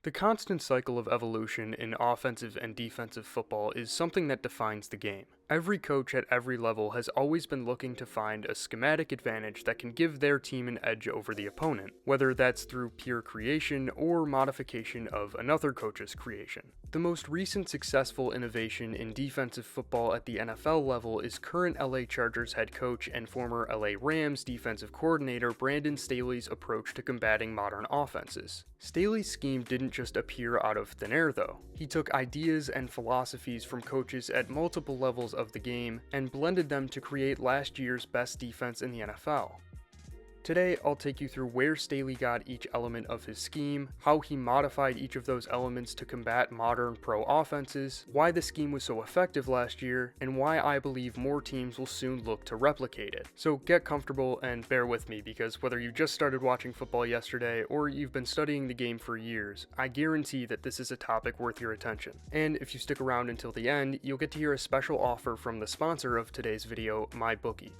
The constant cycle of evolution in offensive and defensive football is something that defines the game. Every coach at every level has always been looking to find a schematic advantage that can give their team an edge over the opponent, whether that's through pure creation or modification of another coach's creation. The most recent successful innovation in defensive football at the NFL level is current LA Chargers head coach and former LA Rams defensive coordinator Brandon Staley's approach to combating modern offenses. Staley's scheme didn't just appear out of thin air though. He took ideas and philosophies from coaches at multiple levels of the game and blended them to create last year's best defense in the NFL. Today, I'll take you through where Staley got each element of his scheme, how he modified each of those elements to combat modern pro offenses, why the scheme was so effective last year, and why I believe more teams will soon look to replicate it. So get comfortable and bear with me, because whether you just started watching football yesterday or you've been studying the game for years, I guarantee that this is a topic worth your attention. And if you stick around until the end, you'll get to hear a special offer from the sponsor of today's video, MyBookie.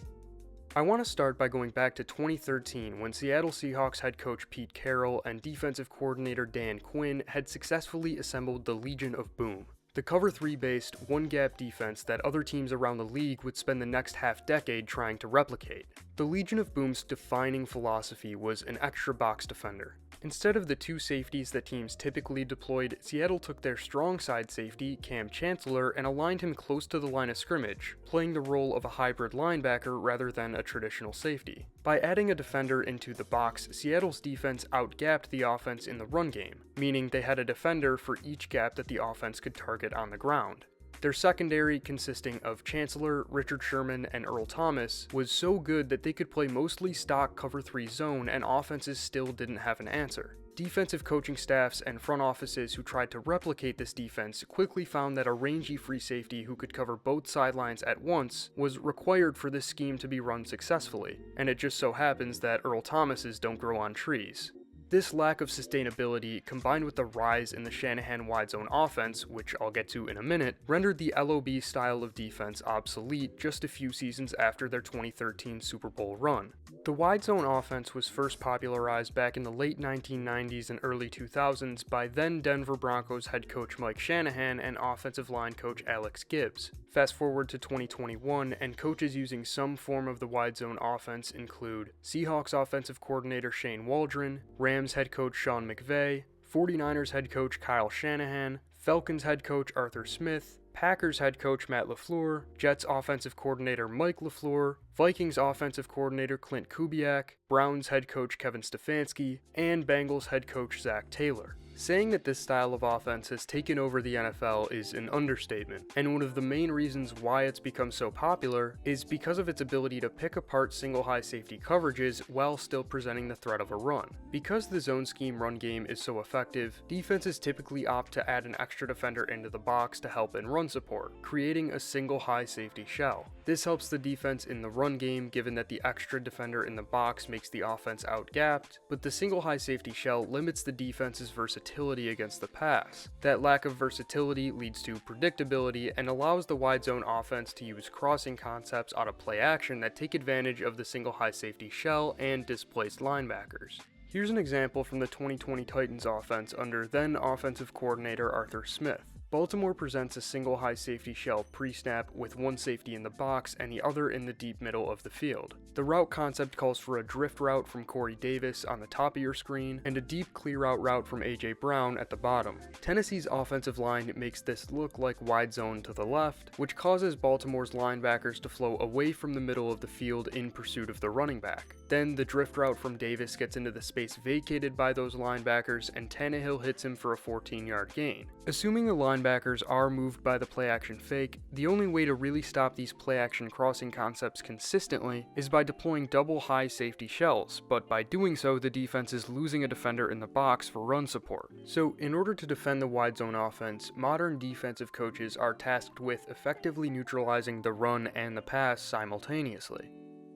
I want to start by going back to 2013 when Seattle Seahawks head coach Pete Carroll and defensive coordinator Dan Quinn had successfully assembled the Legion of Boom, the cover 3 based one-gap defense that other teams around the league would spend the next half-decade trying to replicate. The Legion of Boom's defining philosophy was an extra box defender. Instead of the two safeties that teams typically deployed, Seattle took their strong side safety, Cam Chancellor, and aligned him close to the line of scrimmage, playing the role of a hybrid linebacker rather than a traditional safety. By adding a defender into the box, Seattle's defense outgapped the offense in the run game, meaning they had a defender for each gap that the offense could target on the ground. Their secondary, consisting of Chancellor, Richard Sherman, and Earl Thomas, was so good that they could play mostly stock cover 3 zone and offenses still didn't have an answer. Defensive coaching staffs and front offices who tried to replicate this defense quickly found that a rangy free safety who could cover both sidelines at once was required for this scheme to be run successfully, and it just so happens that Earl Thomases don't grow on trees. This lack of sustainability, combined with the rise in the Shanahan wide zone offense, which I'll get to in a minute, rendered the LOB style of defense obsolete just a few seasons after their 2013 Super Bowl run. The wide zone offense was first popularized back in the late 1990s and early 2000s by then Denver Broncos head coach Mike Shanahan and offensive line coach Alex Gibbs. Fast forward to 2021, and coaches using some form of the wide zone offense include Seahawks offensive coordinator Shane Waldron, Rams head coach Sean McVay, 49ers head coach Kyle Shanahan, Falcons head coach Arthur Smith, Packers head coach Matt LaFleur, Jets offensive coordinator Mike LaFleur, Vikings offensive coordinator Clint Kubiak, Browns head coach Kevin Stefanski, and Bengals head coach Zach Taylor. Saying that this style of offense has taken over the NFL is an understatement, and one of the main reasons why it's become so popular is because of its ability to pick apart single high safety coverages while still presenting the threat of a run. Because the zone scheme run game is so effective, defenses typically opt to add an extra defender into the box to help in run support, creating a single high safety shell. This helps the defense in the run game given that the extra defender in the box makes the offense outgapped, but the single high safety shell limits the defense's versatility against the pass. That lack of versatility leads to predictability and allows the wide zone offense to use crossing concepts out of play action that take advantage of the single high safety shell and displaced linebackers. Here's an example from the 2020 Titans offense under then offensive coordinator Arthur Smith. Baltimore presents a single high safety shell pre-snap with one safety in the box and the other in the deep middle of the field. The route concept calls for a drift route from Corey Davis on the top of your screen and a deep clear out route from A.J. Brown at the bottom. Tennessee's offensive line makes this look like wide zone to the left, which causes Baltimore's linebackers to flow away from the middle of the field in pursuit of the running back. Then the drift route from Davis gets into the space vacated by those linebackers and Tannehill hits him for a 14-yard gain. Assuming the linebackers are moved by the play-action fake, the only way to really stop these play-action crossing concepts consistently is by deploying double high safety shells, but by doing so the defense is losing a defender in the box for run support. So in order to defend the wide zone offense, modern defensive coaches are tasked with effectively neutralizing the run and the pass simultaneously.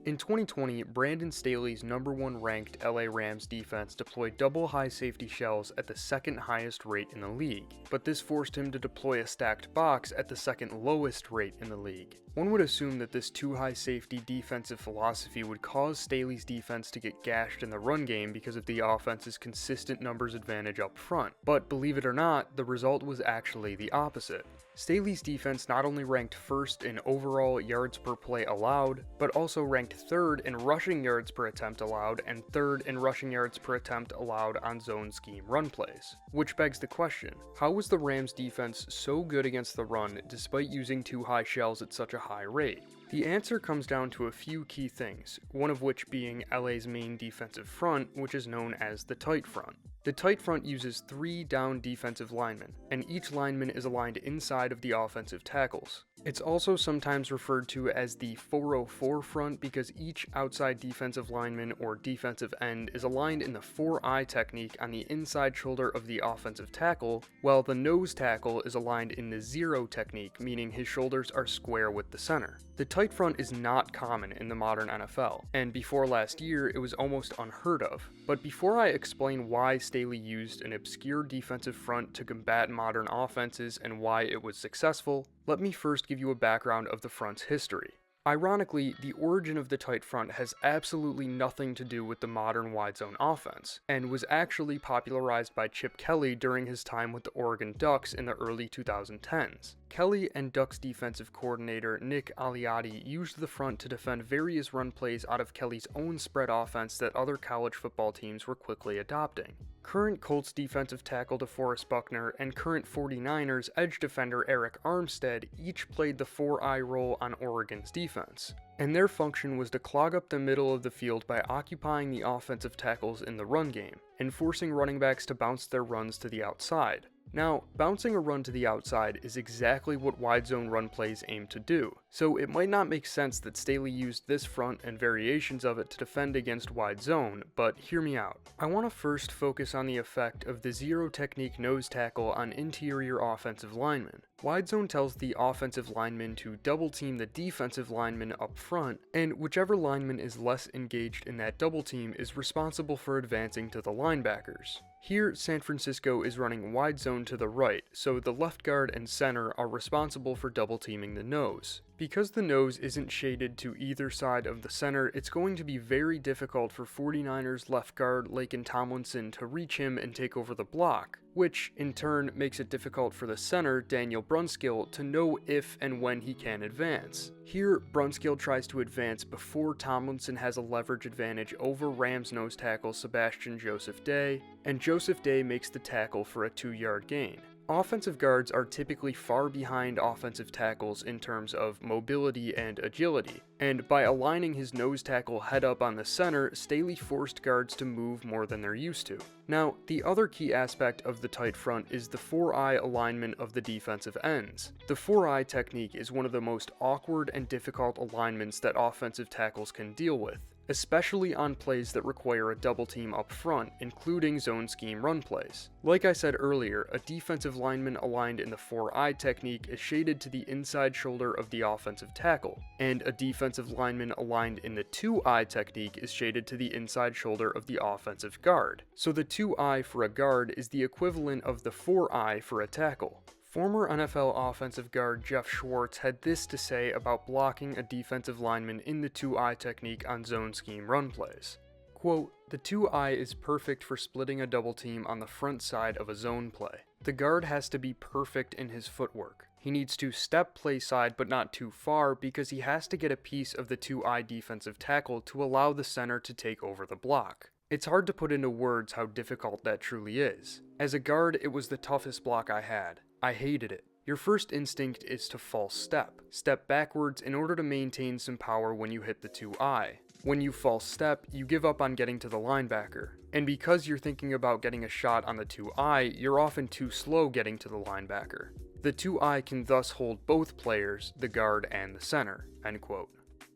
In 2020, Brandon Staley's #1 ranked LA Rams defense deployed double high safety shells at the second highest rate in the league, but this forced him to deploy a stacked box at the second lowest rate in the league. One would assume that this too high safety defensive philosophy would cause Staley's defense to get gashed in the run game because of the offense's consistent numbers advantage up front, but believe it or not, the result was actually the opposite. Staley's defense not only ranked first in overall yards per play allowed, but also ranked third in rushing yards per attempt allowed and third in rushing yards per attempt allowed on zone scheme run plays. Which begs the question, how was the Rams defense so good against the run despite using too high shells at such a high rate? The answer comes down to a few key things, one of which being LA's main defensive front, which is known as the tight front. The tight front uses 3 down defensive linemen, and each lineman is aligned inside of the offensive tackles. It's also sometimes referred to as the 404 front because each outside defensive lineman or defensive end is aligned in the 4-eye technique on the inside shoulder of the offensive tackle, while the nose tackle is aligned in the 0 technique, meaning his shoulders are square with the center. The tight front is not common in the modern NFL, and before last year it was almost unheard of. But before I explain why Staley used an obscure defensive front to combat modern offenses and why it was successful, let me first give you a background of the front's history. Ironically, the origin of the tight front has absolutely nothing to do with the modern wide zone offense, and was actually popularized by Chip Kelly during his time with the Oregon Ducks in the early 2010s. Kelly and Ducks defensive coordinator Nick Aliati used the front to defend various run plays out of Kelly's own spread offense that other college football teams were quickly adopting. Current Colts defensive tackle DeForest Buckner and current 49ers edge defender Eric Armstead each played the 4-eye role on Oregon's defense, and their function was to clog up the middle of the field by occupying the offensive tackles in the run game, and forcing running backs to bounce their runs to the outside. Now, bouncing a run to the outside is exactly what wide zone run plays aim to do, so it might not make sense that Staley used this front and variations of it to defend against wide zone, but hear me out. I want to first focus on the effect of the 0 technique nose tackle on interior offensive linemen. Wide zone tells the offensive lineman to double team the defensive lineman up front, and whichever lineman is less engaged in that double team is responsible for advancing to the linebackers. Here, San Francisco is running wide zone to the right, so the left guard and center are responsible for double teaming the nose. Because the nose isn't shaded to either side of the center, it's going to be very difficult for 49ers left guard Laken Tomlinson to reach him and take over the block, which in turn makes it difficult for the center, Daniel Brunskill, to know if and when he can advance. Here, Brunskill tries to advance before Tomlinson has a leverage advantage over Rams nose tackle Sebastian Joseph Day, and Joseph Day makes the tackle for a 2-yard gain. Offensive guards are typically far behind offensive tackles in terms of mobility and agility, and by aligning his nose tackle head up on the center, Staley forced guards to move more than they're used to. Now, the other key aspect of the tight front is the 4-eye alignment of the defensive ends. The 4-eye technique is one of the most awkward and difficult alignments that offensive tackles can deal with, especially on plays that require a double team up front, including zone scheme run plays. Like I said earlier, a defensive lineman aligned in the 4-eye technique is shaded to the inside shoulder of the offensive tackle, and a defensive lineman aligned in the 2-eye technique is shaded to the inside shoulder of the offensive guard. So the 2-eye for a guard is the equivalent of the 4-eye for a tackle. Former NFL offensive guard Jeff Schwartz had this to say about blocking a defensive lineman in the 2-eye technique on zone scheme run plays. Quote, "The 2-eye is perfect for splitting a double team on the front side of a zone play. The guard has to be perfect in his footwork. He needs to step play side but not too far because he has to get a piece of the 2-eye defensive tackle to allow the center to take over the block. It's hard to put into words how difficult that truly is. As a guard, it was the toughest block I had. I hated it. Your first instinct is to false step. Step backwards in order to maintain some power when you hit the 2-eye. When you false step, you give up on getting to the linebacker. And because you're thinking about getting a shot on the 2-eye, you're often too slow getting to the linebacker. The 2-eye can thus hold both players, the guard and the center." End quote.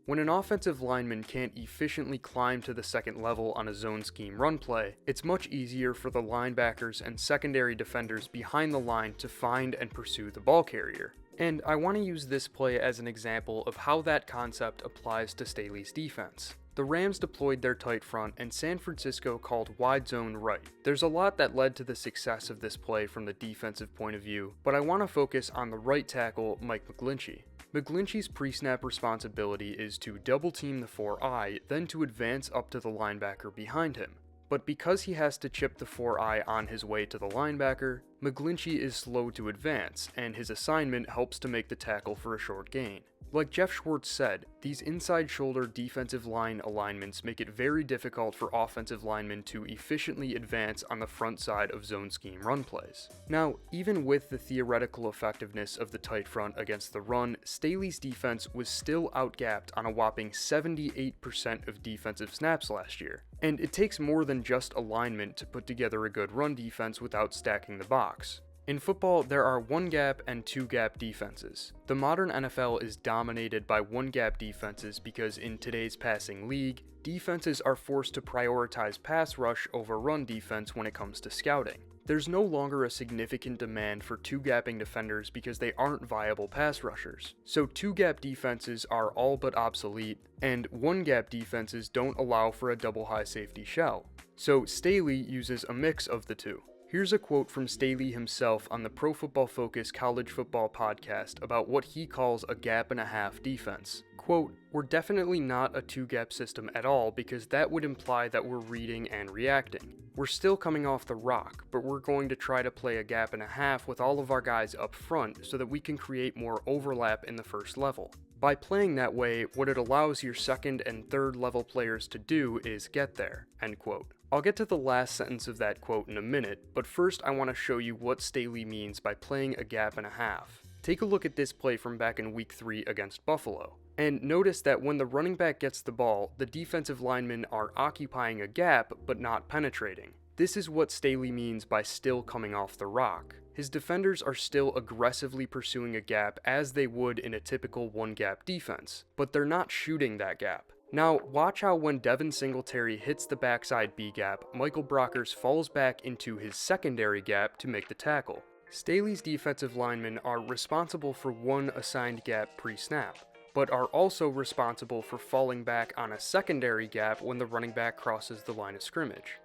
When an offensive lineman can't efficiently climb to the second level on a zone scheme run play, it's much easier for the linebackers and secondary defenders behind the line to find and pursue the ball carrier. And I want to use this play as an example of how that concept applies to Staley's defense. The Rams deployed their tight front and San Francisco called wide zone right. There's a lot that led to the success of this play from the defensive point of view, but I want to focus on the right tackle, Mike McGlinchey. McGlinchey's pre-snap responsibility is to double team the 4-eye, then to advance up to the linebacker behind him. But because he has to chip the 4-eye on his way to the linebacker, McGlinchey is slow to advance, and his assignment helps to make the tackle for a short gain. Like Jeff Schwartz said, these inside shoulder defensive line alignments make it very difficult for offensive linemen to efficiently advance on the front side of zone scheme run plays. Now, even with the theoretical effectiveness of the tight front against the run, Staley's defense was still outgapped on a whopping 78% of defensive snaps last year. And it takes more than just alignment to put together a good run defense without stacking the box. In football, there are one-gap and two-gap defenses. The modern NFL is dominated by one-gap defenses because in today's passing league, defenses are forced to prioritize pass rush over run defense when it comes to scouting. There's no longer a significant demand for two-gapping defenders because they aren't viable pass rushers. So two-gap defenses are all but obsolete, and one-gap defenses don't allow for a double high safety shell. So Staley uses a mix of the two. Here's a quote from Staley himself on the Pro Football Focus College Football podcast about what he calls a gap and a half defense. Quote, "We're definitely not a two-gap system at all because that would imply that we're reading and reacting. We're still coming off the rock, but we're going to try to play a gap and a half with all of our guys up front so that we can create more overlap in the first level. By playing that way, what it allows your second and third level players to do is get there." End quote. I'll get to the last sentence of that quote in a minute, but first I want to show you what Staley means by playing a gap and a half. Take a look at this play from back in Week 3 against Buffalo. And notice that when the running back gets the ball, the defensive linemen are occupying a gap but not penetrating. This is what Staley means by still coming off the rock. His defenders are still aggressively pursuing a gap as they would in a typical one-gap defense, but they're not shooting that gap. Now, watch how when Devin Singletary hits the backside B gap, Michael Brockers falls back into his secondary gap to make the tackle. Staley's defensive linemen are responsible for one assigned gap pre-snap, but are also responsible for falling back on a secondary gap when the running back crosses the line of scrimmage.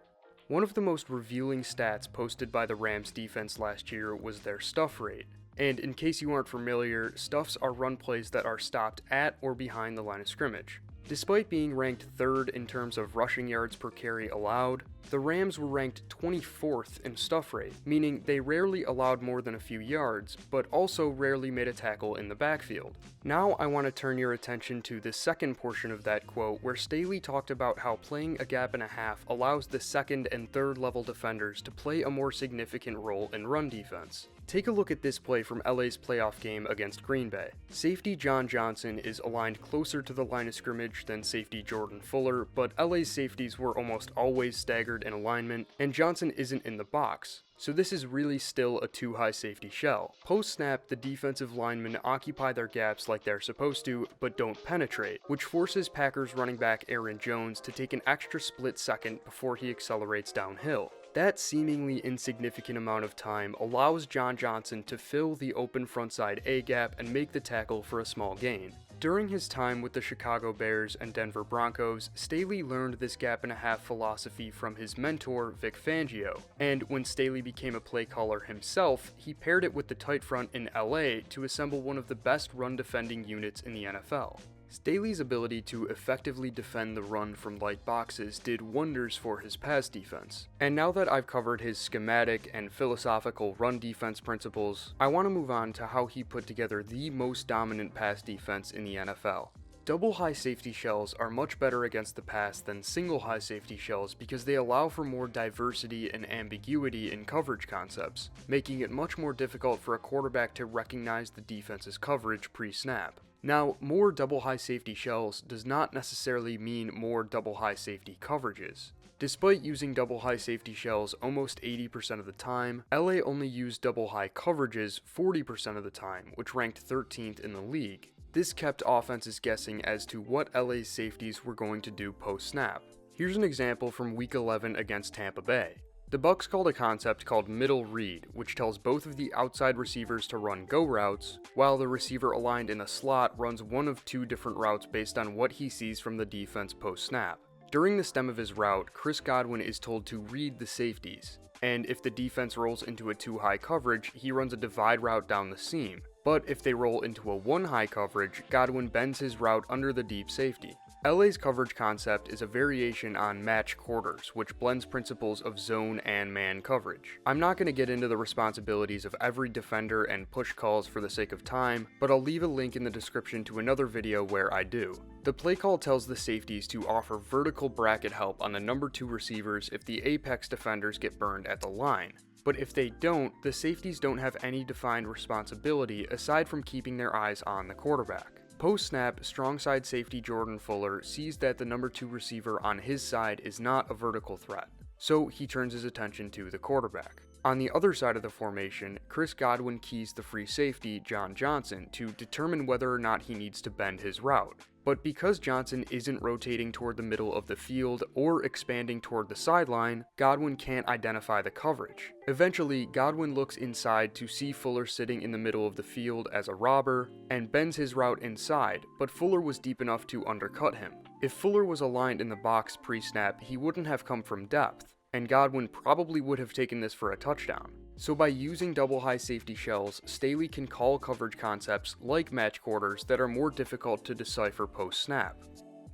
One of the most revealing stats posted by the Rams defense last year was their stuff rate. And in case you aren't familiar, stuffs are run plays that are stopped at or behind the line of scrimmage. Despite being ranked third in terms of rushing yards per carry allowed, the Rams were ranked 24th in stuff rate, meaning they rarely allowed more than a few yards, but also rarely made a tackle in the backfield. Now I want to turn your attention to the second portion of that quote where Staley talked about how playing a gap and a half allows the second and third level defenders to play a more significant role in run defense. Take a look at this play from LA's playoff game against Green Bay. Safety John Johnson is aligned closer to the line of scrimmage than safety Jordan Fuller, but LA's safeties were almost always staggered in alignment, and Johnson isn't in the box. So this is really still a two-high safety shell. Post-snap, the defensive linemen occupy their gaps like they're supposed to, but don't penetrate, which forces Packers running back Aaron Jones to take an extra split second before he accelerates downhill. That seemingly insignificant amount of time allows John Johnson to fill the open frontside A gap and make the tackle for a small gain. During his time with the Chicago Bears and Denver Broncos, Staley learned this gap and a half philosophy from his mentor, Vic Fangio, and when Staley became a play caller himself, he paired it with the tight front in LA to assemble one of the best run defending units in the NFL. Staley's ability to effectively defend the run from light boxes did wonders for his pass defense. And now that I've covered his schematic and philosophical run defense principles, I want to move on to how he put together the most dominant pass defense in the NFL. Double high safety shells are much better against the pass than single high safety shells because they allow for more diversity and ambiguity in coverage concepts, making it much more difficult for a quarterback to recognize the defense's coverage pre-snap. Now, more double high safety shells does not necessarily mean more double high safety coverages. Despite using double high safety shells almost 80% of the time, LA only used double high coverages 40% of the time, which ranked 13th in the league. This kept offenses guessing as to what LA's safeties were going to do post-snap. Here's an example from Week 11 against Tampa Bay. The Bucs called a concept called middle read, which tells both of the outside receivers to run go routes, while the receiver aligned in a slot runs one of two different routes based on what he sees from the defense post-snap. During the stem of his route, Chris Godwin is told to read the safeties, and if the defense rolls into a 2-high coverage, he runs a divide route down the seam. But if they roll into a 1-high coverage, Godwin bends his route under the deep safety. LA's coverage concept is a variation on match quarters, which blends principles of zone and man coverage. I'm not going to get into the responsibilities of every defender and push calls for the sake of time, but I'll leave a link in the description to another video where I do. The play call tells the safeties to offer vertical bracket help on the number 2 receivers if the apex defenders get burned at the line. But if they don't, the safeties don't have any defined responsibility aside from keeping their eyes on the quarterback. Post-snap, strong side safety Jordan Fuller sees that the number 2 receiver on his side is not a vertical threat, so he turns his attention to the quarterback. On the other side of the formation, Chris Godwin keys the free safety, John Johnson, to determine whether or not he needs to bend his route. But because Johnson isn't rotating toward the middle of the field or expanding toward the sideline, Godwin can't identify the coverage. Eventually, Godwin looks inside to see Fuller sitting in the middle of the field as a robber, and bends his route inside, but Fuller was deep enough to undercut him. If Fuller was aligned in the box pre-snap, he wouldn't have come from depth, and Godwin probably would have taken this for a touchdown. So by using double high safety shells, Staley can call coverage concepts like match quarters that are more difficult to decipher post-snap.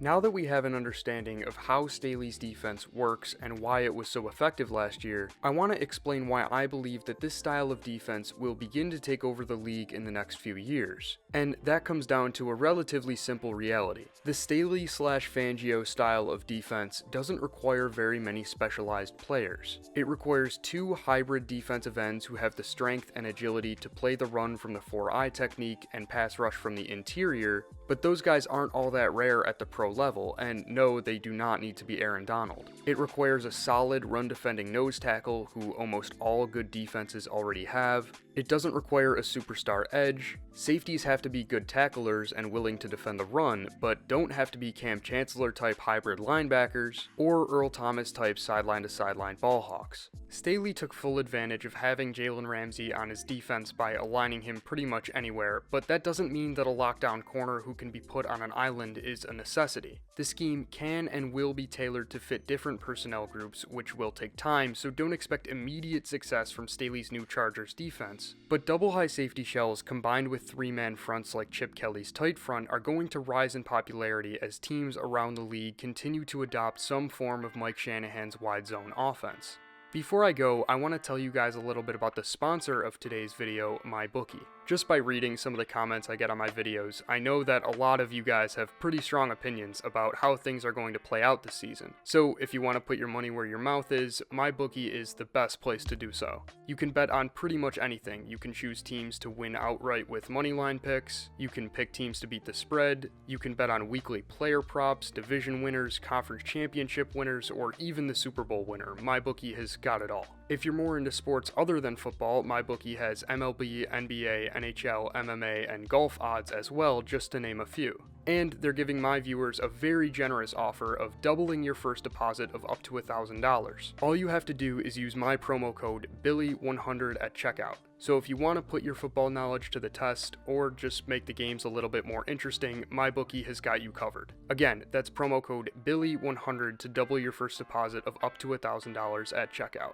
Now that we have an understanding of how Staley's defense works and why it was so effective last year, I want to explain why I believe that this style of defense will begin to take over the league in the next few years. And that comes down to a relatively simple reality. The Staley/Fangio style of defense doesn't require very many specialized players. It requires 2 hybrid defensive ends who have the strength and agility to play the run from the 4-eye technique and pass rush from the interior, but those guys aren't all that rare at the pro level, and no, they do not need to be Aaron Donald. It requires a solid run-defending nose tackle who almost all good defenses already have. It doesn't require a superstar edge. Safeties have to be good tacklers and willing to defend the run, but don't have to be Cam Chancellor type hybrid linebackers or Earl Thomas type sideline-to-sideline ball hawks. Staley took full advantage of having Jalen Ramsey on his defense by aligning him pretty much anywhere, but that doesn't mean that a lockdown corner who can be put on an island is a necessity. The scheme can and will be tailored to fit different personnel groups, which will take time, so don't expect immediate success from Staley's new Chargers defense. But double high safety shells combined with 3-man fronts like Chip Kelly's tight front are going to rise in popularity as teams around the league continue to adopt some form of Mike Shanahan's wide zone offense. Before I go, I want to tell you guys a little bit about the sponsor of today's video, MyBookie. Just by reading some of the comments I get on my videos, I know that a lot of you guys have pretty strong opinions about how things are going to play out this season. So if you want to put your money where your mouth is, MyBookie is the best place to do so. You can bet on pretty much anything. You can choose teams to win outright with moneyline picks, you can pick teams to beat the spread, you can bet on weekly player props, division winners, conference championship winners, or even the Super Bowl winner. MyBookie has got it all. If you're more into sports other than football, MyBookie has MLB, NBA, NHL, MMA, and golf odds as well, just to name a few. And they're giving my viewers a very generous offer of doubling your first deposit of up to $1,000. All you have to do is use my promo code BILLY100 at checkout. So if you want to put your football knowledge to the test, or just make the games a little bit more interesting, MyBookie has got you covered. Again, that's promo code BILLY100 to double your first deposit of up to $1,000 at checkout.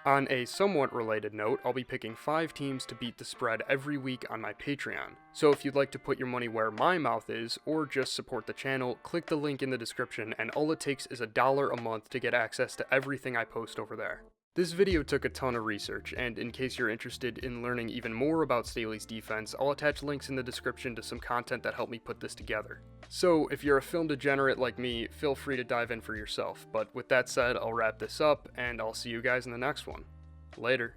On a somewhat related note, I'll be picking 5 teams to beat the spread every week on my Patreon. So if you'd like to put your money where my mouth is, or just support the channel, click the link in the description, and all it takes is $1 a month to get access to everything I post over there. This video took a ton of research, and in case you're interested in learning even more about Staley's defense, I'll attach links in the description to some content that helped me put this together. So if you're a film degenerate like me, feel free to dive in for yourself, but with that said, I'll wrap this up, and I'll see you guys in the next one. Later.